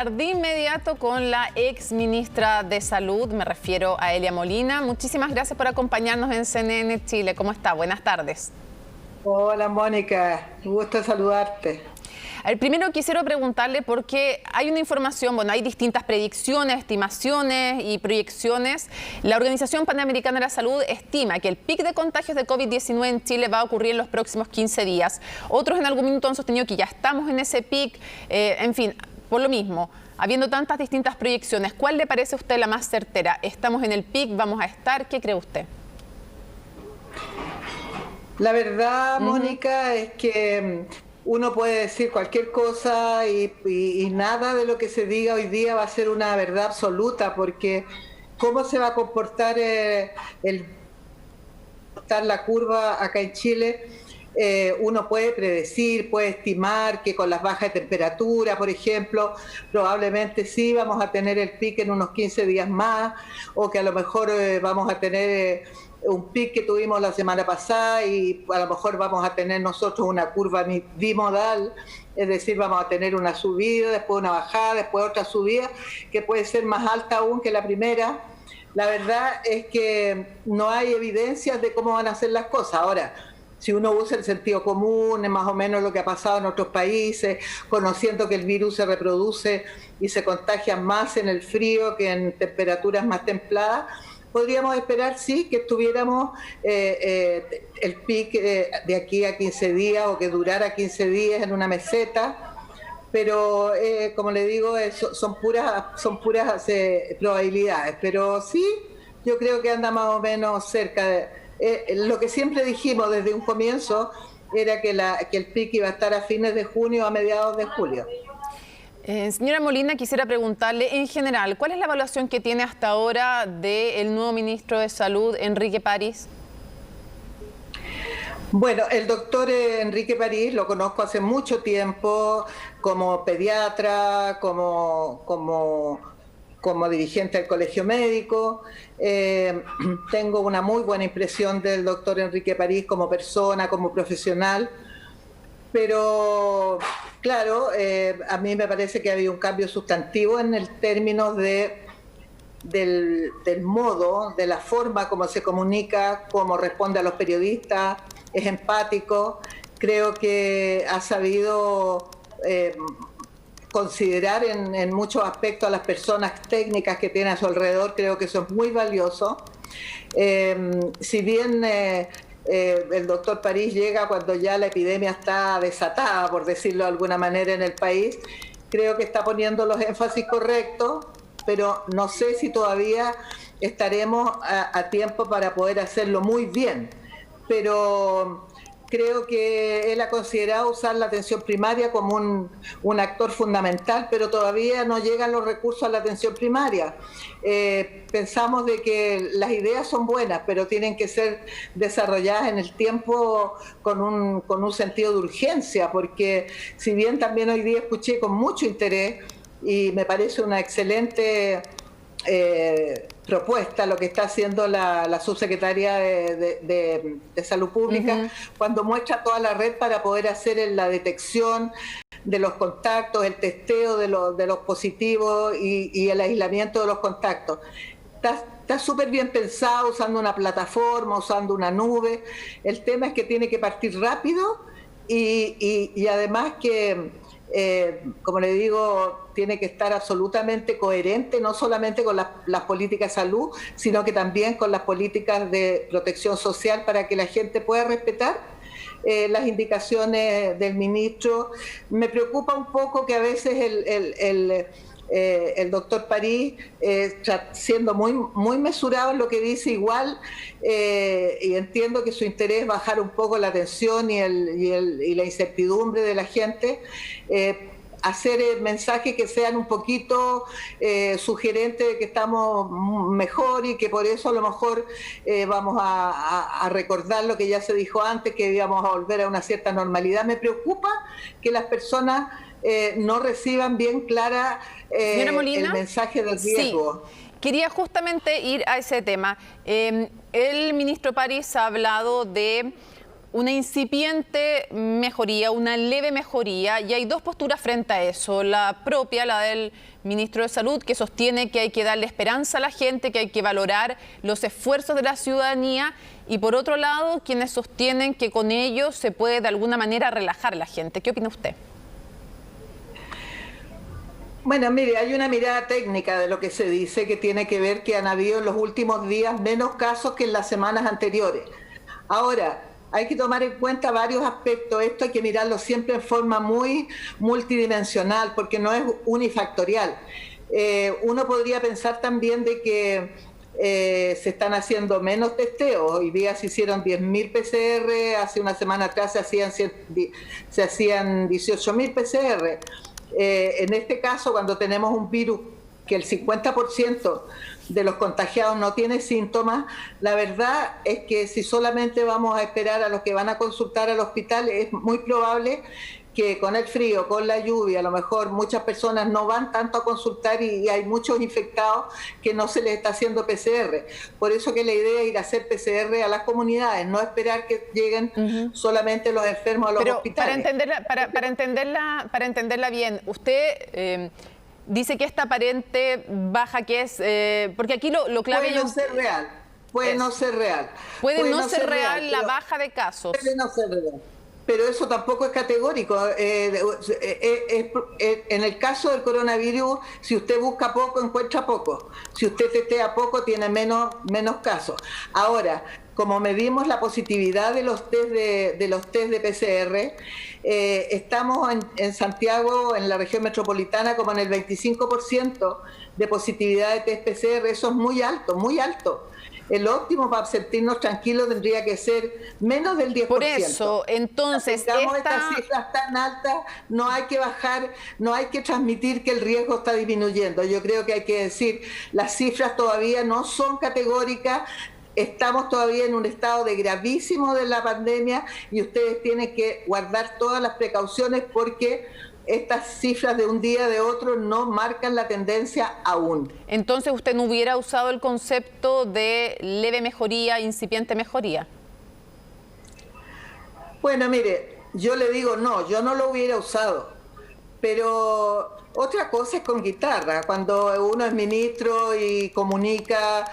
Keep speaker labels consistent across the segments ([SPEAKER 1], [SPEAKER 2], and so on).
[SPEAKER 1] De inmediato con la ex ministra de Salud, me refiero a Elia Molina. Muchísimas gracias por acompañarnos en CNN Chile. ¿Cómo está? Buenas tardes.
[SPEAKER 2] Hola Mónica, gusto saludarte.
[SPEAKER 1] A ver, primero quisiera preguntarle porque hay una información, hay distintas predicciones, estimaciones y proyecciones. La Organización Panamericana de la Salud estima que el pic de contagios de COVID-19 en Chile va a ocurrir en los próximos 15 días. Otros en algún minuto han sostenido que ya estamos en ese pic. En fin, por lo mismo, habiendo tantas distintas proyecciones, ¿cuál le parece a usted la más certera? ¿Estamos en el pic? ¿Vamos a estar? ¿Qué cree usted?
[SPEAKER 2] La verdad, Mónica, es que uno puede decir cualquier cosa y nada de lo que se diga hoy día va a ser una verdad absoluta, porque cómo se va a comportar la curva acá en Chile, uno puede predecir, puede estimar que con las bajas de temperatura, por ejemplo, probablemente sí vamos a tener el pic en unos 15 días más, o que a lo mejor vamos a tener un pic que tuvimos la semana pasada y a lo mejor vamos a tener nosotros una curva bimodal, es decir, vamos a tener una subida, después una bajada, después otra subida, que puede ser más alta aún que la primera. La verdad es que no hay evidencias de cómo van a ser las cosas. Ahora, si uno usa el sentido común, es más o menos lo que ha pasado en otros países, conociendo que el virus se reproduce y se contagia más en el frío que en temperaturas más templadas, podríamos esperar, sí, que tuviéramos el pic de aquí a 15 días o que durara 15 días en una meseta, pero como le digo, son puras probabilidades, pero sí, yo creo que anda más o menos cerca de... lo que siempre dijimos desde un comienzo era que el pic iba a estar a fines de junio o a mediados de julio.
[SPEAKER 1] Señora Molina, quisiera preguntarle, en general, ¿cuál es la evaluación que tiene hasta ahora del nuevo ministro de Salud, Enrique París?
[SPEAKER 2] Bueno, el doctor Enrique París lo conozco hace mucho tiempo como pediatra, como dirigente del Colegio Médico. Tengo una muy buena impresión del doctor Enrique París como persona, como profesional. Pero, claro, a mí me parece que ha habido un cambio sustantivo en el términos del modo, de la forma como se comunica, cómo responde a los periodistas, es empático. Creo que ha sabido considerar en muchos aspectos a las personas técnicas que tiene a su alrededor. Creo que eso es muy valioso. Si bien... el doctor París llega cuando ya la epidemia está desatada, por decirlo de alguna manera, en el país. Creo que está poniendo los énfasis correctos, pero no sé si todavía estaremos a tiempo para poder hacerlo muy bien. Pero creo que él ha considerado usar la atención primaria como un actor fundamental, pero todavía no llegan los recursos a la atención primaria. Pensamos de que las ideas son buenas, pero tienen que ser desarrolladas en el tiempo con un sentido de urgencia, porque si bien también hoy día escuché con mucho interés y me parece una excelente propuesta lo que está haciendo la subsecretaria de Salud Pública, cuando muestra toda la red para poder hacer la detección de los contactos, el testeo de los positivos y el aislamiento de los contactos. Está súper bien pensado, usando una plataforma, usando una nube. El tema es que tiene que partir rápido y además que, como le digo, tiene que estar absolutamente coherente, no solamente con las políticas de salud, sino que también con las políticas de protección social, para que la gente pueda respetar las indicaciones del ministro. Me preocupa un poco que a veces el doctor París, siendo muy mesurado en lo que dice, igual, y entiendo que su interés es bajar un poco la tensión y la incertidumbre de la gente, hacer mensajes que sean un poquito sugerentes de que estamos mejor y que por eso a lo mejor vamos a recordar lo que ya se dijo antes, que íbamos a volver a una cierta normalidad. Me preocupa que las personas no reciban bien clara el mensaje del riesgo.
[SPEAKER 1] Sí. Quería justamente ir a ese tema. El ministro París ha hablado de una incipiente mejoría, una leve mejoría, y hay dos posturas frente a eso. La propia, la del ministro de Salud, que sostiene que hay que darle esperanza a la gente, que hay que valorar los esfuerzos de la ciudadanía, y por otro lado, quienes sostienen que con ellos se puede de alguna manera relajar a la gente. ¿Qué opina usted?
[SPEAKER 2] Bueno, mire, hay una mirada técnica de lo que se dice que tiene que ver que han habido en los últimos días menos casos que en las semanas anteriores. Ahora, hay que tomar en cuenta varios aspectos. Esto hay que mirarlo siempre en forma muy multidimensional, porque no es unifactorial. Uno podría pensar también de que se están haciendo menos testeos. Hoy día se hicieron 10.000 PCR, hace una semana atrás se hacían 18.000 PCR. En este caso, cuando tenemos un virus que el 50% de los contagiados no tiene síntomas, la verdad es que si solamente vamos a esperar a los que van a consultar al hospital, es muy probable que con el frío, con la lluvia, a lo mejor muchas personas no van tanto a consultar y hay muchos infectados que no se les está haciendo PCR. Por eso que la idea es ir a hacer PCR a las comunidades, no esperar que lleguen solamente los enfermos a los hospitales.
[SPEAKER 1] Para entenderla bien, usted dice que esta aparente baja que es, porque aquí lo clave...
[SPEAKER 2] Puede no ser real, puede no ser real.
[SPEAKER 1] Puede no ser real la baja de casos.
[SPEAKER 2] Puede no ser real. Pero eso tampoco es categórico. En el caso del coronavirus, si usted busca poco, encuentra poco. Si usted testea poco, tiene menos casos. Ahora, como medimos la positividad de los test de PCR, estamos en Santiago, en la región metropolitana, como en el 25% de positividad de test PCR. Eso es muy alto, muy alto. El óptimo para sentirnos tranquilos tendría que ser menos del 10%.
[SPEAKER 1] Por eso, entonces,
[SPEAKER 2] estas cifras tan altas, no hay que bajar, no hay que transmitir que el riesgo está disminuyendo. Yo creo que hay que decir, las cifras todavía no son categóricas, estamos todavía en un estado de gravísimo de la pandemia y ustedes tienen que guardar todas las precauciones porque estas cifras de un día de otro no marcan la tendencia aún.
[SPEAKER 1] Entonces, ¿usted no hubiera usado el concepto de leve mejoría, incipiente mejoría?
[SPEAKER 2] Bueno, mire, yo le digo no, yo no lo hubiera usado, pero otra cosa es con guitarra, cuando uno es ministro y comunica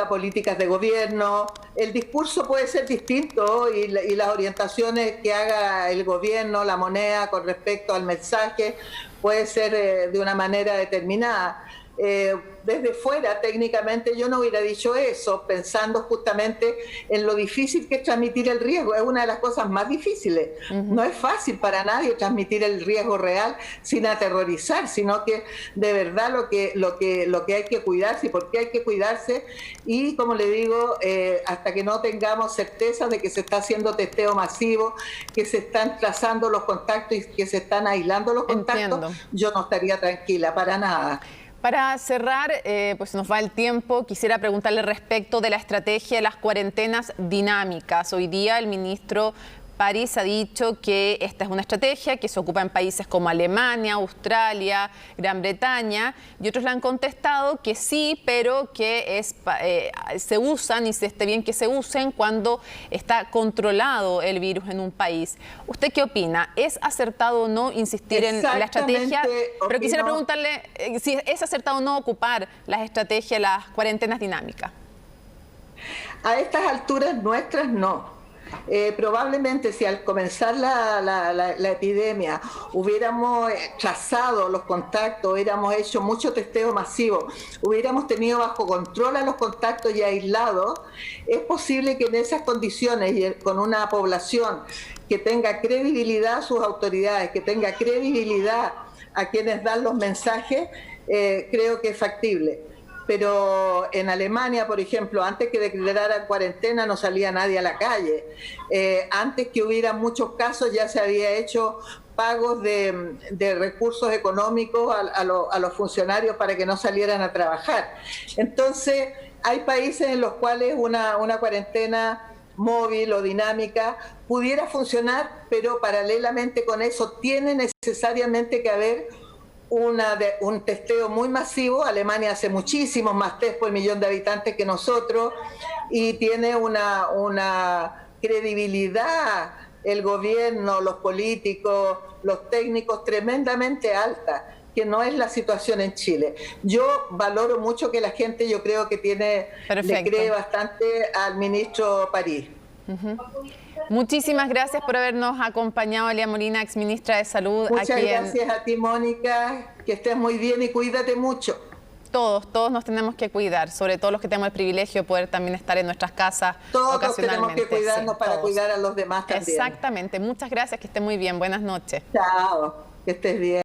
[SPEAKER 2] políticas de gobierno, el discurso puede ser distinto y las orientaciones que haga el gobierno, la moneda con respecto al mensaje, puede ser de una manera determinada. Desde fuera, técnicamente, yo no hubiera dicho eso, pensando justamente en lo difícil que es transmitir el riesgo. Es una de las cosas más difíciles. No es fácil para nadie transmitir el riesgo real sin aterrorizar, sino que de verdad lo que hay que cuidarse y por qué hay que cuidarse. Y como le digo, hasta que no tengamos certeza de que se está haciendo testeo masivo, que se están trazando los contactos y que se están aislando los contactos, yo no estaría tranquila para nada.
[SPEAKER 1] Para cerrar, pues nos va el tiempo, quisiera preguntarle respecto de la estrategia de las cuarentenas dinámicas. Hoy día el ministro París ha dicho que esta es una estrategia que se ocupa en países como Alemania, Australia, Gran Bretaña, y otros le han contestado que sí, pero que se usan y se esté bien que se usen cuando está controlado el virus en un país. ¿Usted qué opina? ¿Es acertado o no insistir en la estrategia? Pero quisiera preguntarle si es acertado o no ocupar las estrategias, las cuarentenas dinámicas.
[SPEAKER 2] A estas alturas nuestras no. Probablemente si al comenzar la epidemia hubiéramos trazado los contactos, hubiéramos hecho mucho testeo masivo, hubiéramos tenido bajo control a los contactos y aislados, es posible que en esas condiciones y con una población que tenga credibilidad a sus autoridades, que tenga credibilidad a quienes dan los mensajes, creo que es factible. Pero en Alemania, por ejemplo, antes que declararan cuarentena no salía nadie a la calle. Antes que hubiera muchos casos ya se había hecho pagos de recursos económicos a los funcionarios para que no salieran a trabajar. Entonces, hay países en los cuales una cuarentena móvil o dinámica pudiera funcionar, pero paralelamente con eso tiene necesariamente que haber un testeo muy masivo. Alemania hace muchísimos más test por millón de habitantes que nosotros y tiene credibilidad el gobierno, los políticos, los técnicos tremendamente alta, que no es la situación en Chile. Yo valoro mucho que la gente, yo creo que le cree bastante al ministro París.
[SPEAKER 1] Muchísimas gracias por habernos acompañado, Elia Molina, exministra de Salud.
[SPEAKER 2] Muchas gracias a ti, Mónica, que estés muy bien y cuídate mucho.
[SPEAKER 1] Todos nos tenemos que cuidar, sobre todo los que tenemos el privilegio de poder también estar en nuestras casas
[SPEAKER 2] ocasionalmente. Todos tenemos que cuidarnos para cuidar a los demás también.
[SPEAKER 1] Exactamente. Muchas gracias, que esté muy bien. Buenas noches.
[SPEAKER 2] Chao, que estés bien.